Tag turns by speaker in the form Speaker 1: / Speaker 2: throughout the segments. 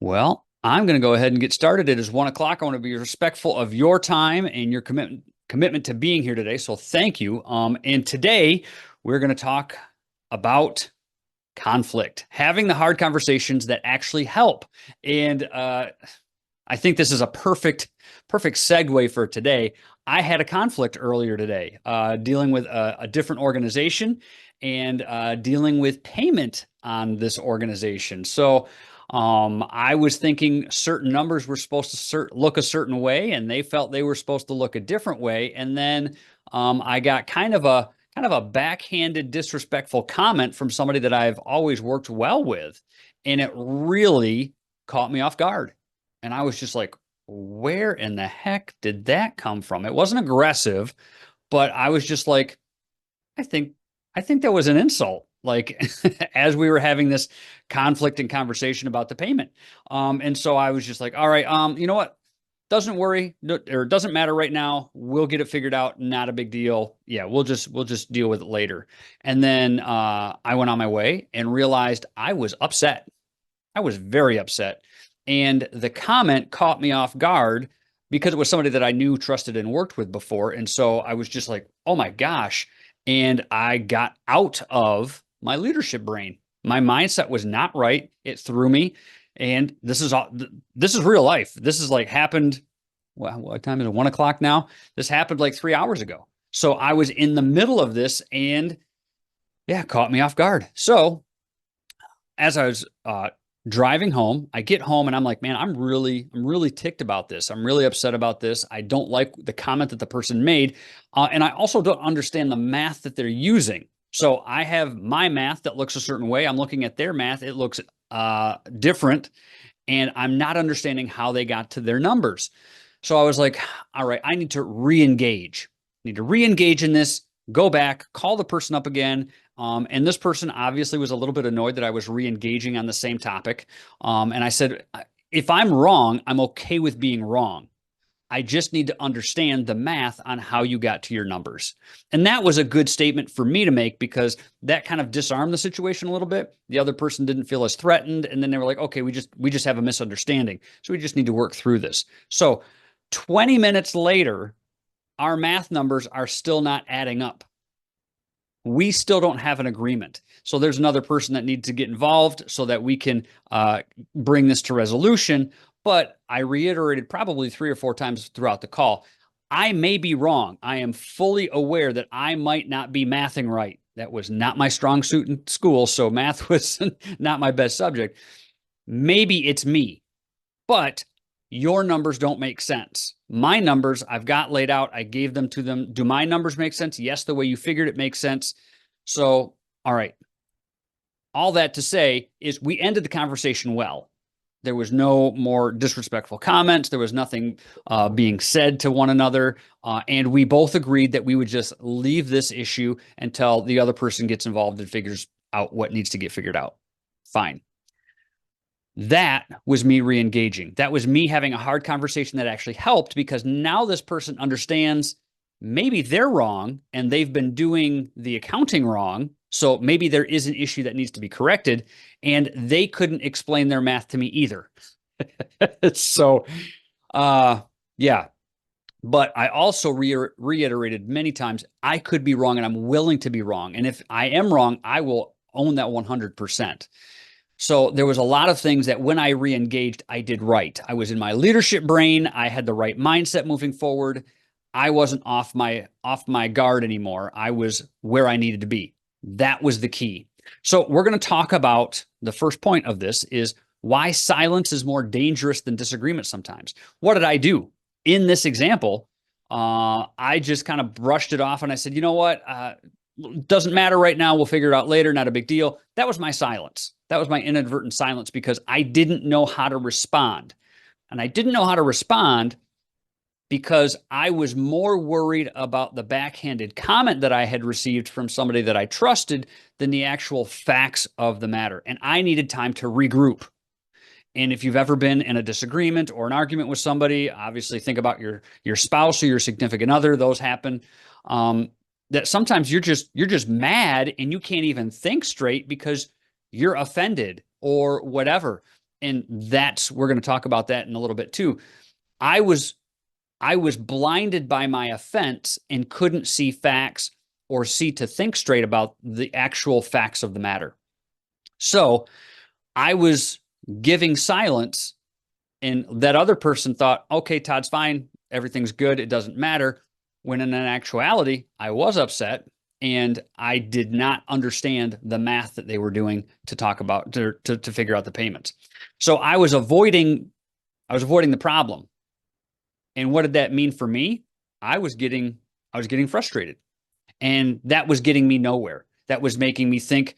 Speaker 1: Well, I'm going to go ahead and get started. It is 1 o'clock. I want to be respectful of your time and your commitment to being here today. So thank you. And today we're going to talk about conflict, having the hard conversations that actually help. And I think this is a perfect segue for today. I had a conflict earlier today, dealing with a different organization and dealing with payment on this organization. So I was thinking certain numbers were supposed to look a certain way, and they felt they were supposed to look a different way. And then I got kind of a backhanded, disrespectful comment from somebody that I've always worked well with, and it really caught me off guard. And I was just like, where in the heck did that come from? It wasn't aggressive, but I was just like, I think I think that was an insult. Like as we were having this conflict and conversation about the payment. And so I was just like, all right, you know what? Doesn't worry, or doesn't matter right now. We'll get it figured out. Not a big deal. Yeah, we'll just deal with it later. And then I went on my way and realized I was upset. I was very upset. And the comment caught me off guard because it was somebody that I knew, trusted, and worked with before. And so I was just like, oh my gosh. And I got out of my leadership brain. My mindset was not right. It threw me. And this is real life. This is like happened. Well, what time is it? 1 o'clock now. This happened like 3 hours ago. So I was in the middle of this and yeah, caught me off guard. So as I was driving home, I get home and I'm like, man, I'm really ticked about this. I'm really upset about this. I don't like the comment that the person made. And I also don't understand the math that they're using. So I have my math that looks a certain way. I'm looking at their math. It looks different. And I'm not understanding how they got to their numbers. So I was like, all right, I need to re-engage. Need to re-engage in this, go back, call the person up again. And this person obviously was a little bit annoyed that I was re-engaging on the same topic. And I said, if I'm wrong, I'm okay with being wrong. I just need to understand the math on how you got to your numbers. And that was a good statement for me to make because that kind of disarmed the situation a little bit. The other person didn't feel as threatened. And then they were like, okay, we just have a misunderstanding. So we just need to work through this. So 20 minutes later, our math numbers are still not adding up. We still don't have an agreement. So there's another person that needs to get involved so that we can bring this to resolution. But I reiterated probably 3 or 4 times throughout the call. I may be wrong. I am fully aware that I might not be mathing right. That was not my strong suit in school. So math was not my best subject. Maybe it's me, but your numbers don't make sense. My numbers I've got laid out. I gave them to them. Do my numbers make sense? Yes, the way you figured it makes sense. So, all right. All that to say is we ended the conversation well. There was no more disrespectful comments. There was nothing being said to one another. And we both agreed that we would just leave this issue until the other person gets involved and figures out what needs to get figured out. Fine. That was me re-engaging. That was me having a hard conversation that actually helped because now this person understands maybe they're wrong and they've been doing the accounting wrong. So maybe there is an issue that needs to be corrected and they couldn't explain their math to me either. So, yeah. But I also reiterated many times, I could be wrong and I'm willing to be wrong. And if I am wrong, I will own that 100%. So there was a lot of things that when I re-engaged, I did right. I was in my leadership brain. I had the right mindset moving forward. I wasn't off my guard anymore. I was where I needed to be. That was the key. So we're going to talk about the first point of this is why silence is more dangerous than disagreement sometimes. What did I do? In this example, I just kind of brushed it off and I said, you know what? Doesn't matter right now. We'll figure it out later. Not a big deal. That was my silence. That was my inadvertent silence because I didn't know how to respond. And I didn't know how to respond because I was more worried about the backhanded comment that I had received from somebody that I trusted than the actual facts of the matter. And I needed time to regroup. And if you've ever been in a disagreement or an argument with somebody, obviously think about your spouse or your significant other. Those happen. That sometimes you're just mad and you can't even think straight because you're offended or whatever. And we're going to talk about that in a little bit too. I was blinded by my offense and couldn't see facts or see to think straight about the actual facts of the matter. So I was giving silence, and that other person thought, okay, Todd's fine. Everything's good. It doesn't matter. When in actuality, I was upset and I did not understand the math that they were doing to talk about, to figure out the payments. So I was avoiding the problem. And what did that mean for me? I was getting frustrated, and that was getting me nowhere. That was making me think,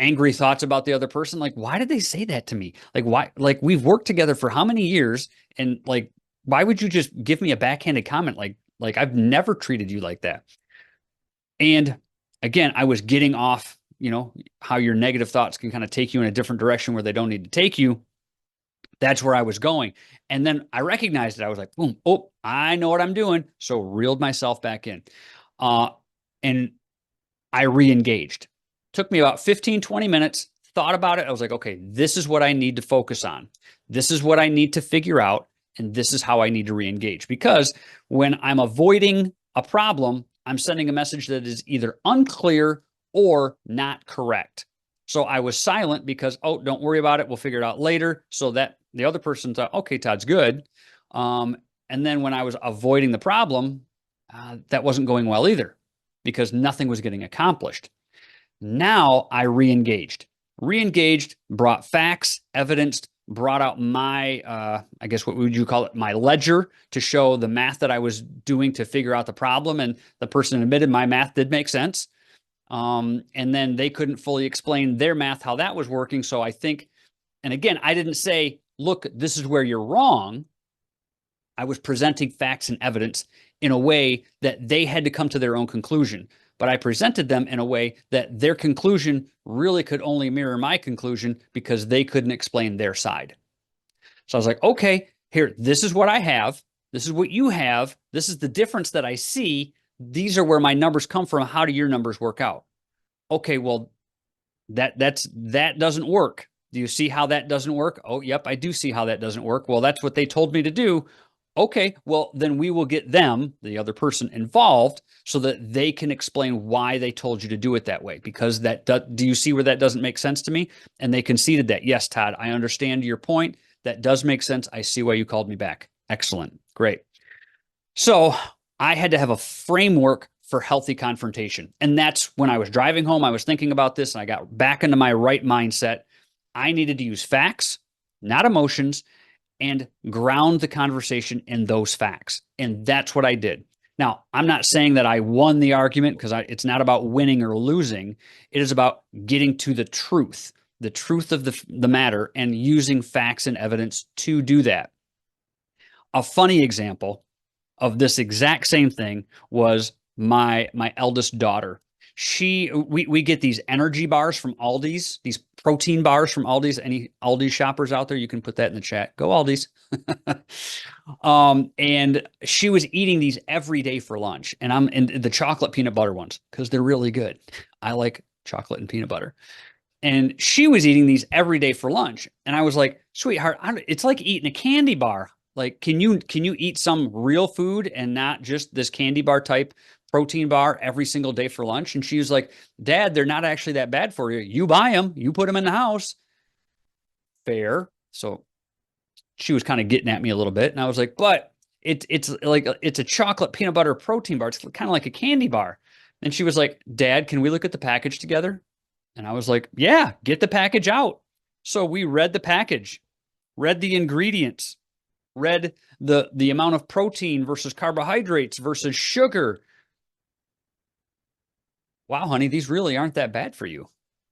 Speaker 1: angry thoughts about the other person. Like, why did they say that to me? Like, why? Like, we've worked together for how many years? And like, why would you just give me a backhanded comment? Like I've never treated you like that. And again, I was getting off, how your negative thoughts can kind of take you in a different direction where they don't need to take you. That's where I was going. And then I recognized it. I was like, boom, oh, I know what I'm doing. So reeled myself back in. And I re-engaged. Took me about 15, 20 minutes, thought about it. I was like, okay, this is what I need to focus on. This is what I need to figure out. And this is how I need to re-engage. Because when I'm avoiding a problem, I'm sending a message that is either unclear or not correct. So I was silent because, oh, don't worry about it. We'll figure it out later. So that the other person thought, okay, Todd's good. And then when I was avoiding the problem, that wasn't going well either, because nothing was getting accomplished. Now I re-engaged, brought facts, evidenced, brought out my, I guess, what would you call it? My ledger to show the math that I was doing to figure out the problem. And the person admitted my math did make sense. And then they couldn't fully explain their math, how that was working. So I think, and again, I didn't say, look, this is where you're wrong. I was presenting facts and evidence in a way that they had to come to their own conclusion. But I presented them in a way that their conclusion really could only mirror my conclusion because they couldn't explain their side. So I was like, okay, here, this is what I have. This is what you have. This is the difference that I see. These are where my numbers come from. How do your numbers work out? Okay, well, that doesn't work. Do you see how that doesn't work? Oh, yep, I do see how that doesn't work. Well, that's what they told me to do. Okay, well, then we will get them, the other person, involved so that they can explain why they told you to do it that way. Because do you see where that doesn't make sense to me? And they conceded that. Yes, Todd, I understand your point. That does make sense. I see why you called me back. Excellent. Great. So I had to have a framework for healthy confrontation. And that's when I was driving home, I was thinking about this and I got back into my right mindset. I needed to use facts, not emotions, and ground the conversation in those facts. And that's what I did. Now, I'm not saying that I won the argument, because it's not about winning or losing. It is about getting to the truth of the matter, and using facts and evidence to do that. A funny example of this exact same thing was my eldest daughter. We get these energy bars from Aldi's, these protein bars from Aldi's. Any Aldi shoppers out there, you can put that in the chat. Go Aldi's. And she was eating these every day for lunch, and I'm in the chocolate peanut butter ones because they're really good. I like chocolate and peanut butter. And she was eating these every day for lunch. And I was like, sweetheart, it's like eating a candy bar. Like, can you eat some real food and not just this candy bar type protein bar every single day for lunch? And she was like, Dad, they're not actually that bad for you. You buy them, you put them in the house. Fair. So she was kind of getting at me a little bit. And I was like, but it's a chocolate peanut butter protein bar. It's kind of like a candy bar. And she was like, Dad, can we look at the package together? And I was like, yeah, get the package out. So we read the package, read the ingredients, read the amount of protein versus carbohydrates versus sugar. Wow, honey, these really aren't that bad for you.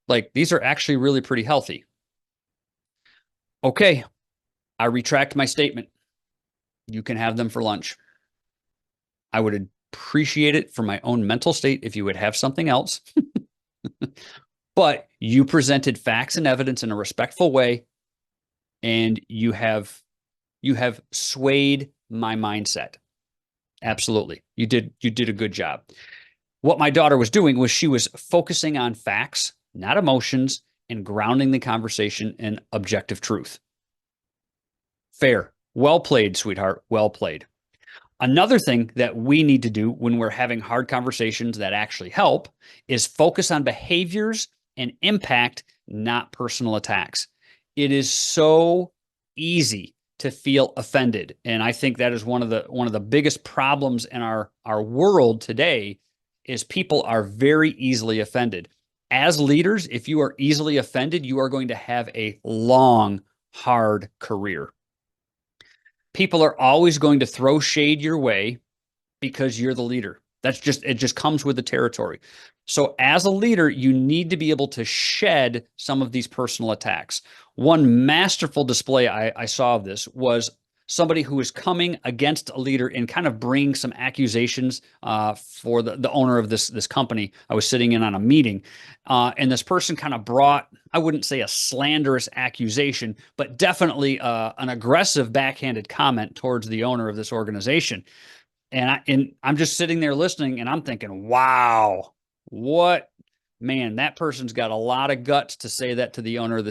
Speaker 1: Like, these are actually really pretty healthy. Okay, I retract my statement. You can have them for lunch. I would appreciate it for my own mental state if you would have something else. But you presented facts and evidence in a respectful way, and you have swayed my mindset. Absolutely. You did a good job. What my daughter was doing was she was focusing on facts, not emotions, and grounding the conversation in objective truth. Fair. Well played, sweetheart. Well played. Another thing that we need to do when we're having hard conversations that actually help is focus on behaviors and impact, not personal attacks. It is so easy to feel offended, and I think that is one of the biggest problems in our world today is people are very easily offended. As leaders, if you are easily offended, you are going to have a long, hard career. People are always going to throw shade your way because you're the leader. It just comes with the territory. So as a leader, you need to be able to shed some of these personal attacks. One masterful display I saw of this was somebody who was coming against a leader and kind of bringing some accusations for the owner of this company. I was sitting in on a meeting, and this person kind of brought, I wouldn't say a slanderous accusation, but definitely an aggressive backhanded comment towards the owner of this organization. And I'm just sitting there listening, and I'm thinking, wow, man, that person's got a lot of guts to say that to the owner of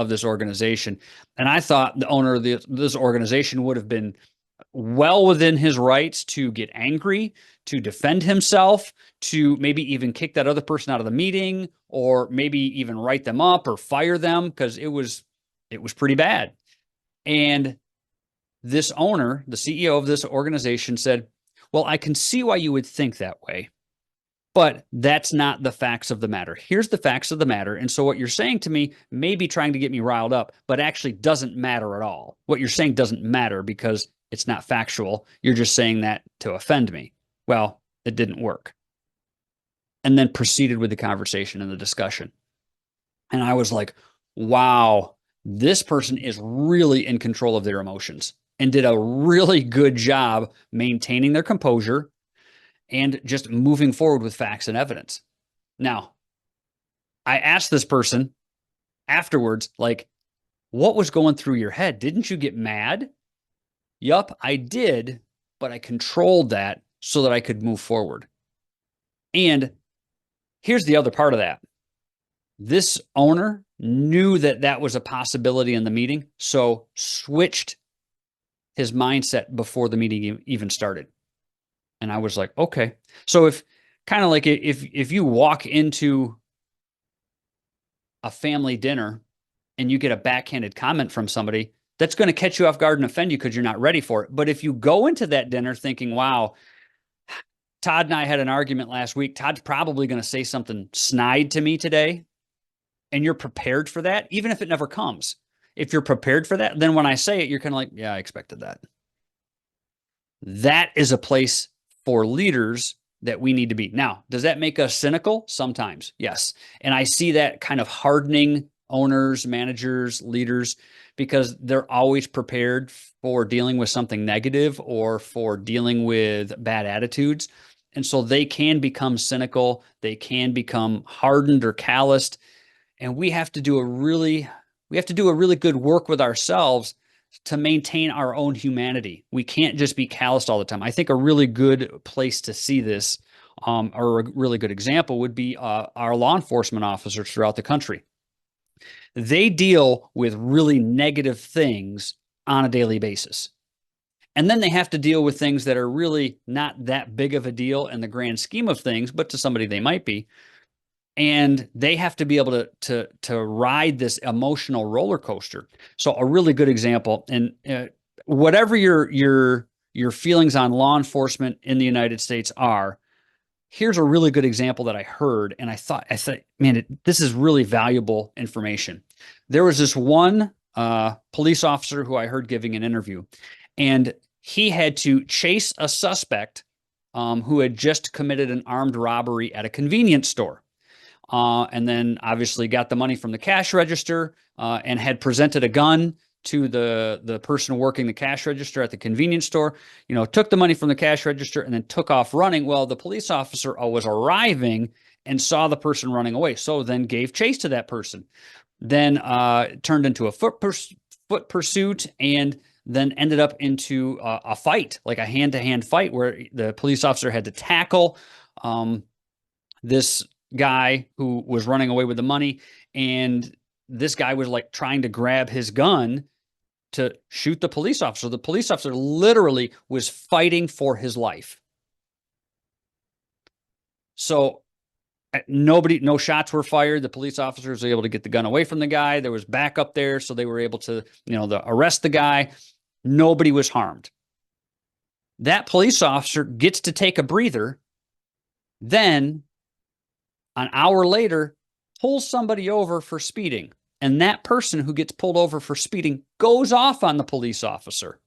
Speaker 1: this organization. And I thought the owner of this organization would have been well within his rights to get angry, to defend himself, to maybe even kick that other person out of the meeting, or maybe even write them up or fire them, because it was pretty bad. And this owner, the CEO of this organization, said, well, I can see why you would think that way, but that's not the facts of the matter. Here's the facts of the matter. And so what you're saying to me may be trying to get me riled up, but actually doesn't matter at all. What you're saying doesn't matter because it's not factual. You're just saying that to offend me. Well, it didn't work. And then proceeded with the conversation and the discussion. And I was like, wow, this person is really in control of their emotions and did a really good job maintaining their composure and just moving forward with facts and evidence. Now, I asked this person afterwards, like, what was going through your head? Didn't you get mad? Yup, I did, but I controlled that so that I could move forward. And here's the other part of that. This owner knew that that was a possibility in the meeting, so switched his mindset before the meeting even started. And I was like, okay. So if you walk into a family dinner and you get a backhanded comment from somebody, that's going to catch you off guard and offend you because you're not ready for it. But if you go into that dinner thinking, wow, Todd and I had an argument last week, Todd's probably going to say something snide to me today, and you're prepared for that, even if it never comes. If you're prepared for that, then when I say it, you're kind of like, yeah, I expected that. That is a place for leaders that we need to be. Now, does that make us cynical? Sometimes, yes. And I see that kind of hardening owners, managers, leaders, because they're always prepared for dealing with something negative or for dealing with bad attitudes. And so they can become cynical. They can become hardened or calloused. And we have to do a really good work with ourselves to maintain our own humanity. We can't just be calloused all the time. I think a really good place to see this, or a really good example, would be our law enforcement officers throughout the country. They deal with really negative things on a daily basis. And then they have to deal with things that are really not that big of a deal in the grand scheme of things, but to somebody they might be. And they have to be able to ride this emotional roller coaster. So a really good example, and whatever your feelings on law enforcement in the United States are, here's a really good example that I heard, and I thought, man, this is really valuable information. There was this one police officer who I heard giving an interview, and he had to chase a suspect who had just committed an armed robbery at a convenience store. And then obviously got the money from the cash register and had presented a gun to the person working the cash register at the convenience store, took the money from the cash register and then took off running. Well, the police officer was arriving and saw the person running away. So then gave chase to that person, then turned into a foot pursuit, and then ended up into a fight, like a hand-to-hand fight, where the police officer had to tackle this guy who was running away with the money, and this guy was like trying to grab his gun to shoot the police officer. The police officer literally was fighting for his life. So no shots were fired. The police officers were able to get the gun away from the guy. There was backup there, so they were able to, arrest the guy. Nobody was harmed. That police officer gets to take a breather. Then, an hour later, pulls somebody over for speeding. And that person who gets pulled over for speeding goes off on the police officer.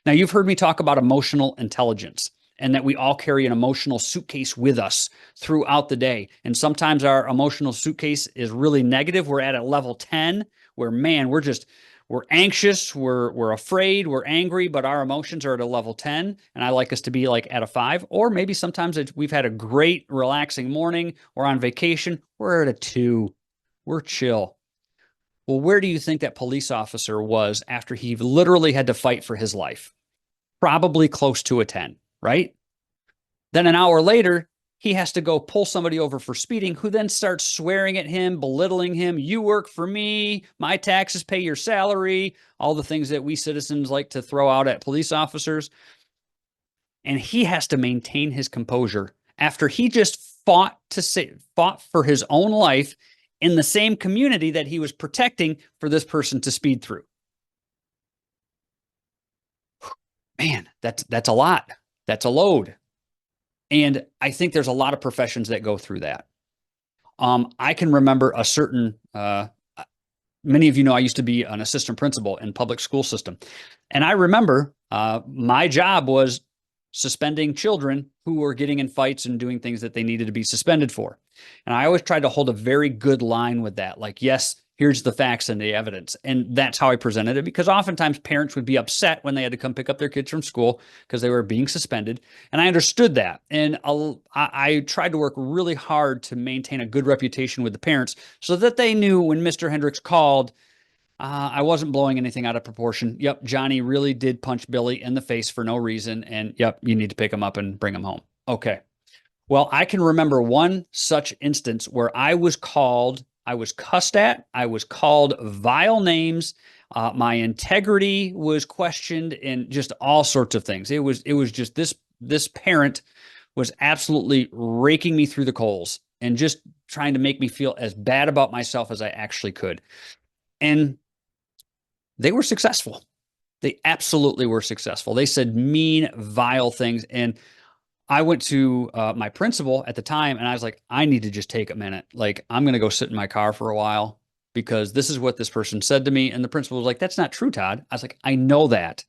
Speaker 1: Now, you've heard me talk about emotional intelligence and that we all carry an emotional suitcase with us throughout the day. And sometimes our emotional suitcase is really negative. We're at a level 10 where, man, we're anxious, we're afraid, we're angry, but our emotions are at a level 10. And I like us to be like at a 5. Or maybe sometimes we've had a great, relaxing morning or on vacation. We're at a 2. We're chill. Well, where do you think that police officer was after he literally had to fight for his life? Probably close to a 10, right? Then an hour later, he has to go pull somebody over for speeding, who then starts swearing at him, belittling him. You work for me. My taxes pay your salary. All the things that we citizens like to throw out at police officers. And he has to maintain his composure after he just fought for his own life in the same community that he was protecting for this person to speed through. Man, that's a lot. That's a load. And I think there's a lot of professions that go through that. I can remember a certain, many of you know, I used to be an assistant principal in public school system. And I remember my job was suspending children who were getting in fights and doing things that they needed to be suspended for. And I always tried to hold a very good line with that. Like, yes, here's the facts and the evidence. And that's how I presented it, because oftentimes parents would be upset when they had to come pick up their kids from school because they were being suspended. And I understood that. And I tried to work really hard to maintain a good reputation with the parents so that they knew when Mr. Hendricks called, I wasn't blowing anything out of proportion. Yep, Johnny really did punch Billy in the face for no reason. And yep, you need to pick him up and bring him home. Okay. Well, I can remember one such instance where I was called, I was cussed at, I was called vile names. My integrity was questioned, and just all sorts of things. It was just this parent was absolutely raking me through the coals and just trying to make me feel as bad about myself as I actually could. And they were successful. They absolutely were successful. They said mean, vile things. And I went to my principal at the time, and I was like, I need to just take a minute. Like, I'm going to go sit in my car for a while because this is what this person said to me. And the principal was like, that's not true, Todd. I was like, I know that.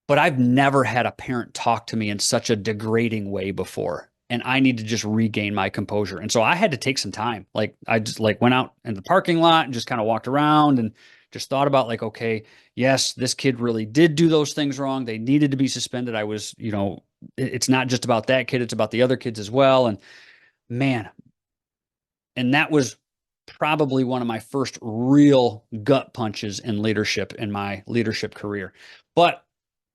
Speaker 1: But I've never had a parent talk to me in such a degrading way before. And I need to just regain my composure. And so I had to take some time. Like, I just went out in the parking lot and just kind of walked around and just thought about, like, okay, yes, this kid really did do those things wrong. They needed to be suspended. I was, it's not just about that kid, it's about the other kids as well. And man, and that was probably one of my first real gut punches in leadership in my leadership career. But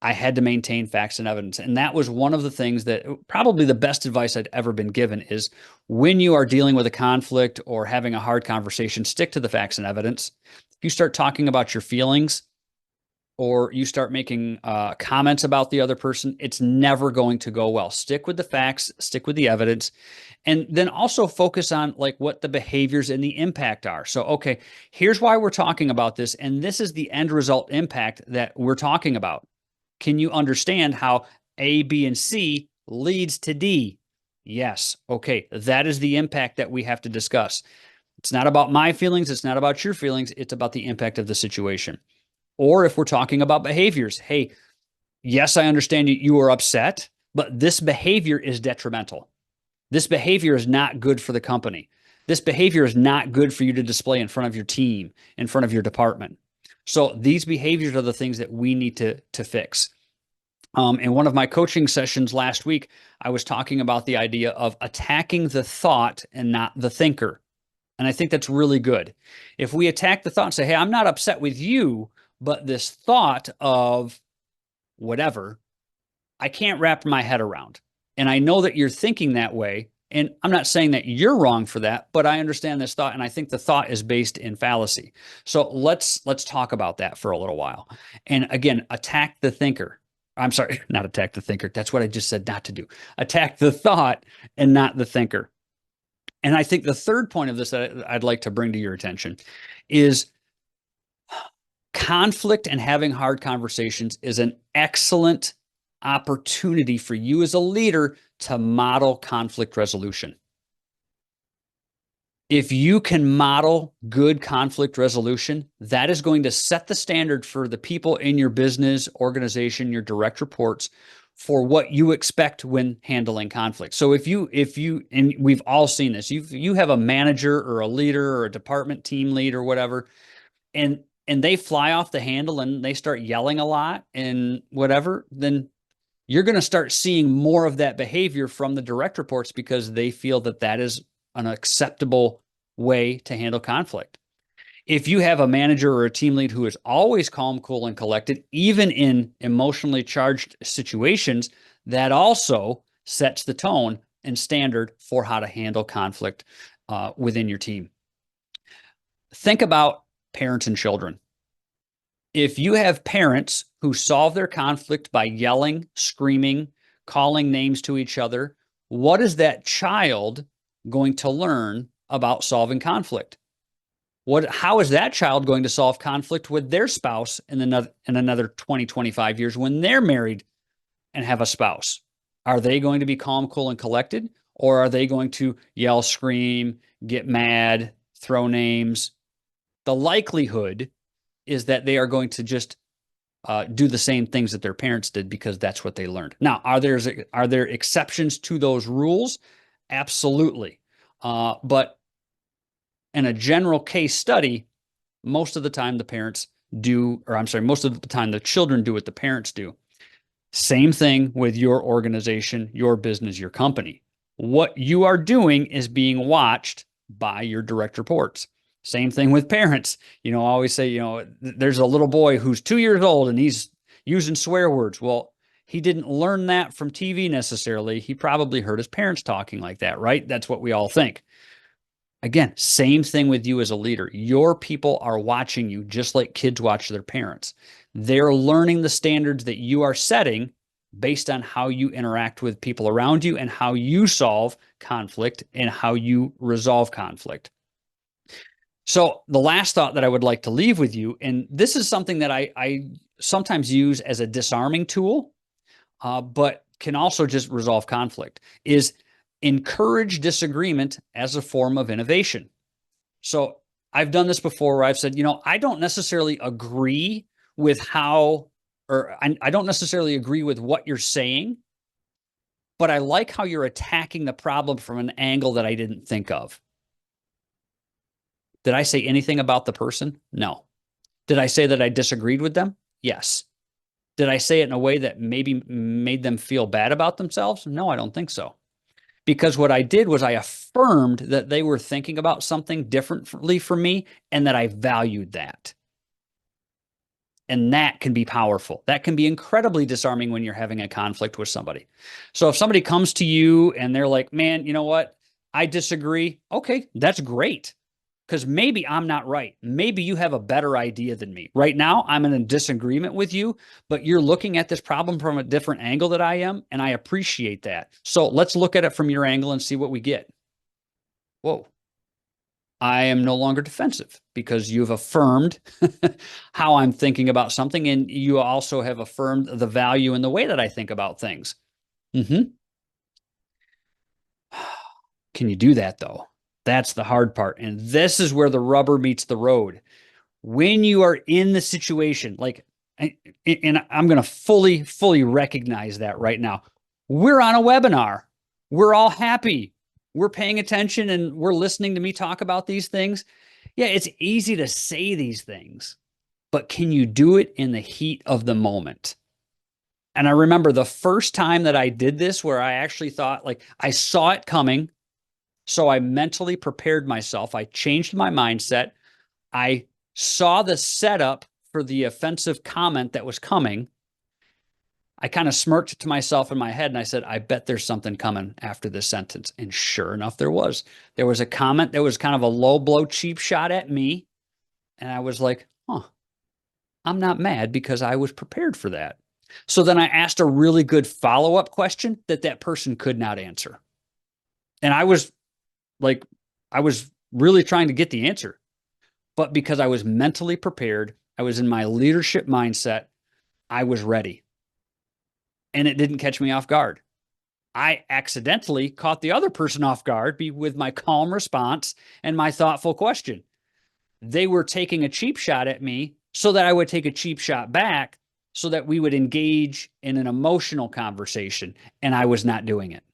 Speaker 1: I had to maintain facts and evidence. And that was one of the things that probably the best advice I'd ever been given is, when you are dealing with a conflict or having a hard conversation, stick to the facts and evidence. If you start talking about your feelings or you start making comments about the other person, it's never going to go well. Stick with the facts, stick with the evidence, and then also focus on like what the behaviors and the impact are. So, okay, here's why we're talking about this, and this is the end result impact that we're talking about. Can you understand how A, B, and C leads to D? Yes. Okay, that is the impact that we have to discuss. It's not about my feelings. It's not about your feelings. It's about the impact of the situation. Or if we're talking about behaviors, hey, yes, I understand you are upset, but this behavior is detrimental. This behavior is not good for the company. This behavior is not good for you to display in front of your team, in front of your department. So these behaviors are the things that we need to fix. In one of my coaching sessions last week, I was talking about the idea of attacking the thought and not the thinker. And I think that's really good. If we attack the thought and say, hey, I'm not upset with you, but this thought of whatever, I can't wrap my head around. And I know that you're thinking that way, And I'm not saying that you're wrong for that, but I understand this thought, and I think the thought is based in fallacy. So let's talk about that for a little while. And again, attack the thinker. I'm sorry, not attack the thinker. That's what I just said not to do. Attack the thought and not the thinker. And I think the third point of this that I'd like to bring to your attention is conflict and having hard conversations is an excellent opportunity for you as a leader to model conflict resolution. If you can model good conflict resolution, that is going to set the standard for the people in your business, organization, your direct reports for what you expect when handling conflict. So if you, and we've all seen this, you have a manager or a leader or a department team lead or whatever, and they fly off the handle and they start yelling a lot and whatever, then you're going to start seeing more of that behavior from the direct reports because they feel that that is an acceptable way to handle conflict. If you have a manager or a team lead who is always calm, cool, and collected, even in emotionally charged situations, that also sets the tone and standard for how to handle conflict within your team. Think about parents and children. If you have parents who solve their conflict by yelling, screaming, calling names to each other, what is that child going to learn about solving conflict? How is that child going to solve conflict with their spouse in another 20, 25 years when they're married and have a spouse? Are they going to be calm, cool, and collected? Or are they going to yell, scream, get mad, throw names? The likelihood is that they are going to just do the same things that their parents did because that's what they learned. Now, are there exceptions to those rules? Absolutely. But in a general case study, most of the time the parents do, or I'm sorry, most of the time the children do what the parents do. Same thing with your organization, your business, your company. What you are doing is being watched by your direct reports. Same thing with parents. I always say, there's a little boy who's 2 years old and he's using swear words. Well, he didn't learn that from TV necessarily. He probably heard his parents talking like that, right? That's what we all think. Again, same thing with you as a leader. Your people are watching you just like kids watch their parents. They're learning the standards that you are setting based on how you interact with people around you and how you solve conflict and how you resolve conflict. So the last thought that I would like to leave with you, and this is something that I sometimes use as a disarming tool, but can also just resolve conflict, is encourage disagreement as a form of innovation. So I've done this before where I've said, I don't necessarily agree with I don't necessarily agree with what you're saying, but I like how you're attacking the problem from an angle that I didn't think of. Did I say anything about the person? No. Did I say that I disagreed with them? Yes. Did I say it in a way that maybe made them feel bad about themselves? No, I don't think so. Because what I did was I affirmed that they were thinking about something differently from me and that I valued that. And that can be powerful. That can be incredibly disarming when you're having a conflict with somebody. So if somebody comes to you and they're like, man, you know what? I disagree. Okay, that's great. Because maybe I'm not right. Maybe you have a better idea than me. Right now, I'm in a disagreement with you, but you're looking at this problem from a different angle that I am, and I appreciate that. So let's look at it from your angle and see what we get. Whoa. I am no longer defensive because you've affirmed how I'm thinking about something, and you also have affirmed the value in the way that I think about things. Can you do that, though? That's the hard part. And this is where the rubber meets the road. When you are in the situation, and I'm going to fully recognize that right now. We're on a webinar. We're all happy. We're paying attention and we're listening to me talk about these things. Yeah, it's easy to say these things, but can you do it in the heat of the moment? And I remember the first time that I did this where I actually thought, I saw it coming. So I mentally prepared myself. I changed my mindset. I saw the setup for the offensive comment that was coming. I kind of smirked to myself in my head and I said, I bet there's something coming after this sentence. And sure enough, there was. There was a comment that was kind of a low blow, cheap shot at me. And I was like, huh, I'm not mad because I was prepared for that. So then I asked a really good follow-up question that person could not answer. And I was really trying to get the answer. But because I was mentally prepared, I was in my leadership mindset, I was ready. And it didn't catch me off guard. I accidentally caught the other person off guard with my calm response and my thoughtful question. They were taking a cheap shot at me so that I would take a cheap shot back so that we would engage in an emotional conversation. And I was not doing it.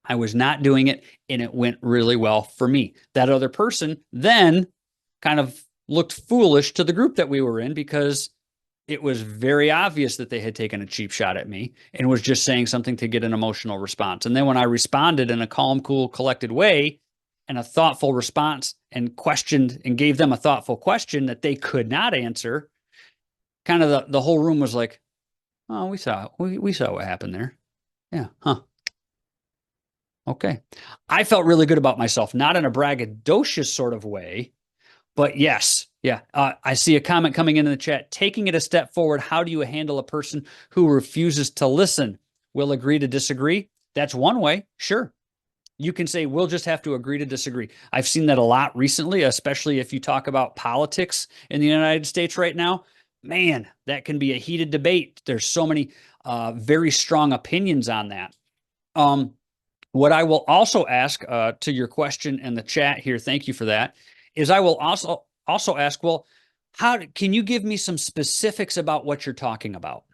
Speaker 1: I was not doing it, and it went really well for me. That other person then kind of looked foolish to the group that we were in because it was very obvious that they had taken a cheap shot at me and was just saying something to get an emotional response. And then when I responded in a calm, cool, collected way and a thoughtful response and questioned and gave them a thoughtful question that they could not answer, kind of the whole room was like, oh, we saw what happened there. Yeah. Huh. Okay. I felt really good about myself, not in a braggadocious sort of way, but yes. Yeah. I see a comment coming in the chat. Taking it a step forward, how do you handle a person who refuses to listen? Will agree to disagree? That's one way. Sure. You can say, we'll just have to agree to disagree. I've seen that a lot recently, especially if you talk about politics in the United States right now. Man, that can be a heated debate. There's so many very strong opinions on that. What I will also ask to your question in the chat here, thank you for that, is I will also ask, well, can you give me some specifics about what you're talking about?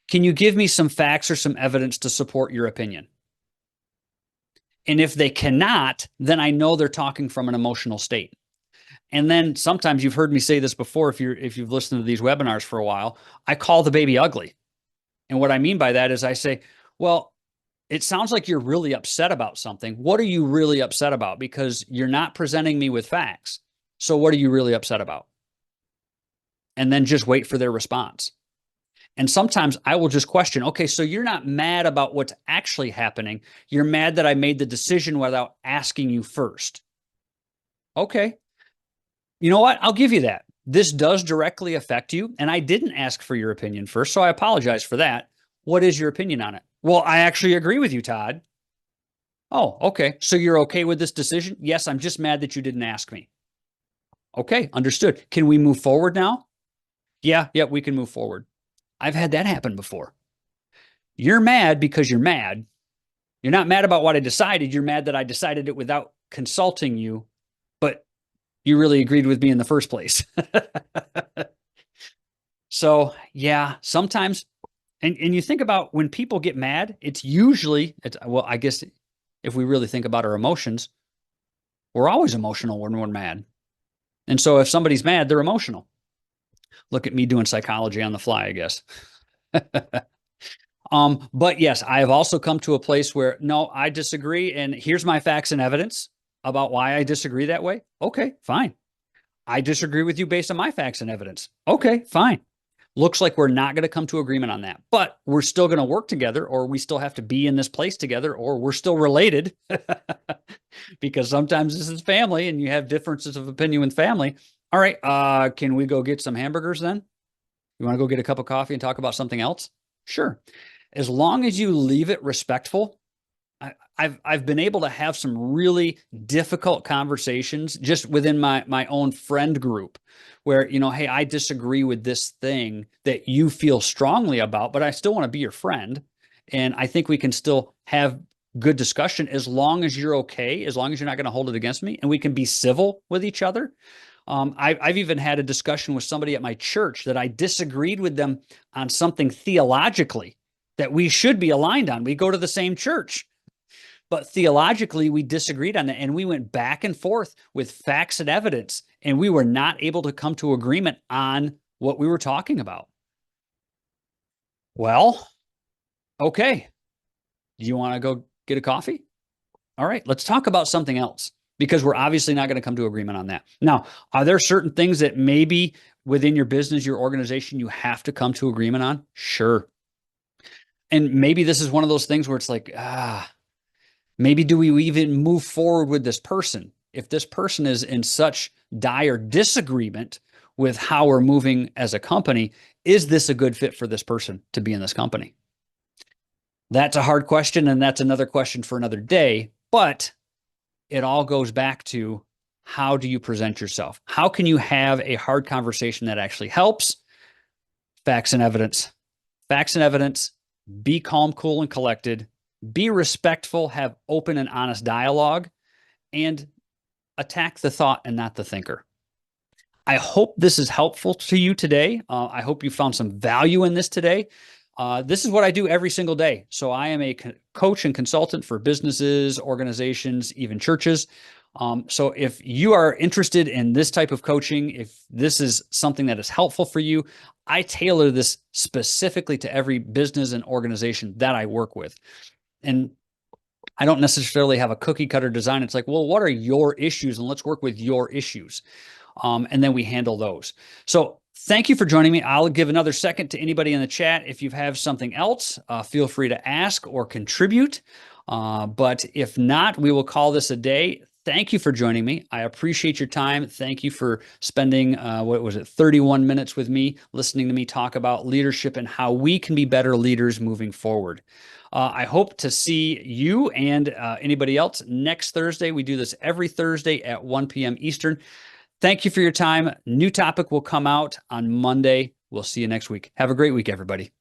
Speaker 1: Can you give me some facts or some evidence to support your opinion? And if they cannot, then I know they're talking from an emotional state. And then sometimes you've heard me say this before, if you've listened to these webinars for a while, I call the baby ugly. And what I mean by that is I say, well, it sounds like you're really upset about something. What are you really upset about? Because you're not presenting me with facts. So what are you really upset about? And then just wait for their response. And sometimes I will just question, okay, so you're not mad about what's actually happening. You're mad that I made the decision without asking you first. Okay. You know what? I'll give you that. This does directly affect you. And I didn't ask for your opinion first. So I apologize for that. What is your opinion on it? Well, I actually agree with you, Todd. Oh, okay. So you're okay with this decision? Yes, I'm just mad that you didn't ask me. Okay, understood. Can we move forward now? Yeah, we can move forward. I've had that happen before. You're mad because you're mad. You're not mad about what I decided. You're mad that I decided it without consulting you, but you really agreed with me in the first place. So, yeah, sometimes, and you think about when people get mad, it's usually, well, I guess if we really think about our emotions, we're always emotional when we're mad. And so if somebody's mad, they're emotional. Look at me doing psychology on the fly, I guess. But yes, I have also come to a place where, no, I disagree. And here's my facts and evidence about why I disagree that way. Okay, fine. I disagree with you based on my facts and evidence. Okay, fine. Looks like we're not going to come to agreement on that, but we're still going to work together, or we still have to be in this place together, or we're still related because sometimes this is family and you have differences of opinion with family. All right. Can we go get some hamburgers then? You want to go get a cup of coffee and talk about something else? Sure. As long as you leave it respectful, I've been able to have some really difficult conversations just within my own friend group where, hey, I disagree with this thing that you feel strongly about, but I still want to be your friend. And I think we can still have good discussion as long as you're okay, as long as you're not going to hold it against me, and we can be civil with each other. I've even had a discussion with somebody at my church that I disagreed with them on something theologically that we should be aligned on. We go to the same church, but theologically we disagreed on that. And we went back and forth with facts and evidence, and we were not able to come to agreement on what we were talking about. Well, okay. Do you want to go get a coffee? All right, let's talk about something else, because we're obviously not going to come to agreement on that. Now, are there certain things that maybe within your business, your organization, you have to come to agreement on? Sure. And maybe this is one of those things where it's like, maybe do we even move forward with this person? If this person is in such dire disagreement with how we're moving as a company, is this a good fit for this person to be in this company? That's a hard question, and that's another question for another day. But it all goes back to, how do you present yourself? How can you have a hard conversation that actually helps? Facts and evidence. Facts and evidence. Be calm, cool, and collected. Be respectful. Have open and honest dialogue. And attack the thought and not the thinker. I hope this is helpful to you today. I hope you found some value in this today. This is what I do every single day. So I am a coach and consultant for businesses, organizations, even churches. So if you are interested in this type of coaching, if this is something that is helpful for you, I tailor this specifically to every business and organization that I work with. And I don't necessarily have a cookie cutter design. It's like, well, what are your issues? And let's work with your issues. And then we handle those. So thank you for joining me. I'll give another second to anybody in the chat. If you have something else, feel free to ask or contribute. But if not, we will call this a day. Thank you for joining me. I appreciate your time. Thank you for spending, 31 minutes with me, listening to me talk about leadership and how we can be better leaders moving forward. I hope to see you and anybody else next Thursday. We do this every Thursday at 1 p.m. Eastern. Thank you for your time. New topic will come out on Monday. We'll see you next week. Have a great week, everybody.